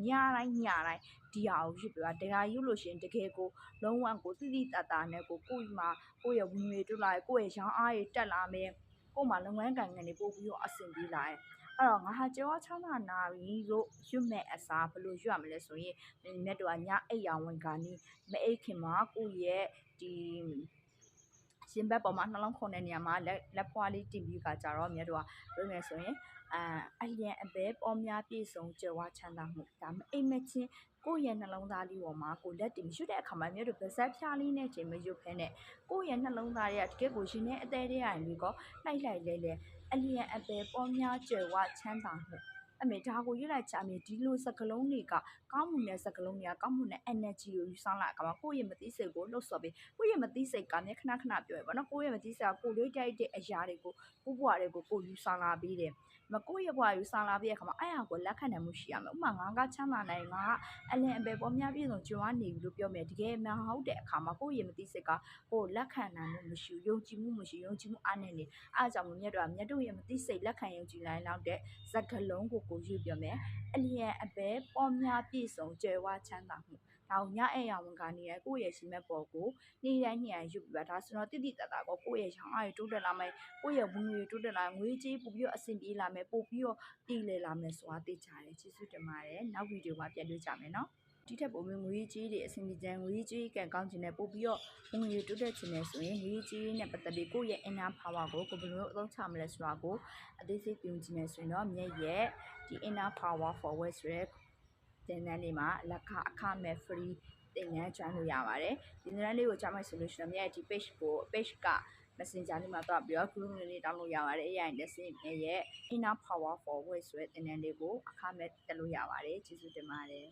ညတိုင်းဒီဟာကိုရွတ်ပြပါတရားရွတ်လို့ရှိရင်တကယ်ကိုလုံးဝကိုတိတိတတ်တာနဲ့ကိုယ့်မှာကိုယ့်ရဲ့ဝင်ငွေတက်လာတယ်ကိုယ့်ရဲ့ရောင်းအားတွေတက်လာမယ်ကိုယ့်မှာလုပ်ငန်းကိုင်ငန်းတွေပို့ပြီးတော့အဆင်ပြေလာတယ်အဲ့တော့ငါဟာကြွားချမ်းသာနာပြီလို့ရွတ်မဲ့အစားဘယ်လိုရွတ်ရမလဲဆိုရင်မြတ်တော်ကညအိပ်ရာဝင်ကာနီးမအိပ်ခင်မှာကိုယ့်ရဲ့ဒီရှင်ဘက်ပေါ်မှာနှလုံးခုန်တဲ့နေရာမှာလက်ဖွားလေးတင်ပြီးကြတော့မြတ်တော်ကပြောမယ်ဆိုရင်အလျံအပဲပေါများပြည့်စုံကြွယ်ဝချမ်းသာမှုဒါမအိမ်မချင်းကိုယ့်ရဲ့နှလုံးသားလေးပေါ်မှာကိုလက်တင်ရွတ်တဲ့အခါမှာမြတ်တို့ဗဇက်ဖြားလေးနဲ့ချိန်မရွတ်ဖဲနဲ့ကိုယ့်ရဲ့နှလုံးသားရဲ့တကယ်ကိုရှင်နဲ့အသေးသေးရရင်ဒီကောလိုက်လဲအလျံအပဲပေါများကြွယ်ဝချမ်းသာမှုအမေဒါကိုရွတ်လိုက်ချာမေဒီလိုစကလုံးတွေကကောင်းမှုနဲ့စကလုံးတွေကကောင်းမှုနဲ့ energy ကိုယူဆောင်လာအခါမှာကိုယ့်ရဲ့မသိစိတ်ကိုလှုပ်ဆော်ပြီးကိုယ့်ရဲ့မသိစိတ်ကမျက်ခဏပြောရပါတော့ကိုယ့်ရဲ့မသိစိတ်ကကိုလေးတိုက်တဲ့အရာတွေကိုကိုဘွားတွေကိုကိုယူဆောင်လာပြီးတယ်မကိုယ့်ရဲ့ဘွားယူဆောင်လာပြီးတဲ့အခါမှာအဲ့ဟာကိုလက်ခံနိုင်မှုရှိရမယ်ဥပမာငါကချမ်းသာနိုင်ငါကအလင်အပေပေါ်များပြည့်စုံကြွားနေပြီလို့ပြောမယ်တကယ်မှန်ဟုတ်တဲ့အခါမှာကိုယ့်ရဲ့မသိစိတ်ကကိုလက်ခံနိုင်မှုမရှိယုံကြည်မှုမရှိယုံကြည်မှုအားနေနေအားကြောင့်မြတ်တို့ရဲ့မသိစိတ်လက်ခံယုံကြည်နိုင်လောက်တဲ့စကလုံးကိုရွတ်ပြောမယ်အလျံအပဲပေါ်များပြည့်စုံကြွယ်ဝချမ်းသာမှုဒါကိုညအဲ့ရဝန်ကနေရကိုယ့်ရဲ့ရှင်မဲ့ပေါ်ကိုနေ့တိုင်းရွတ်ပြပါဒါဆိုတော့တိတိတတ်တာကိုယ့်ရဲ့ရောင်းအားတွေတိုးတက်လာမယ်ကိုယ့်ရဲ့ဝင်ငွေတိုးတက်လာငွေကြေးပို့ပြီးတော့အဆင်ပြေလာမယ်ပို့ပြီးတော့တည်လည်လာမယ်ဆိုတာသိကြတယ်ကျေးဇူးတင်ပါတယ်နောက်ဗီဒီယိုမှာပြန်တွေ့ကြမယ်နော်ဒီထက်ပိုပြီးငွေကြေးတွေအဆင်ပြေကြငွေကြေးကံကောင်းခြင်းနဲ့ပို့ပြီးတော့ငွေတိုးတက်ခြင်းနဲ့ဆိုရင်ငွေကြေးနဲ့ပတ်သက်ပြီးကိုယ့်ရဲ့ inner power ကိုဘယ်လိုအသုံးချမလဲဆိုတာကိုအသေးစိတ်ပြင်ကြည့်နေဆိုရင်တော့မြည့်ရဲ့ဒီ inner power forward ဆိုတဲ့သင်တန်းလေးမှာလက်ခအခမဲ့ free သင်တန်း join လို့ရပါတယ်ဒီသင်တန်းလေးကိုကြားမယ်ဆိုလို့ရှိရင်မြည့်ရဲ့ဒီ page က messenger လေးမှာတော့ပြီးတော့ group လေး download ရပါတယ်အဲ့ရရင်လက်စင်ရဲ့ inner power forward ဆိုတဲ့သင်တန်းလေးကိုအခမဲ့တက်လို့ရပါတယ်ကျေးဇူးတင်ပါတယ်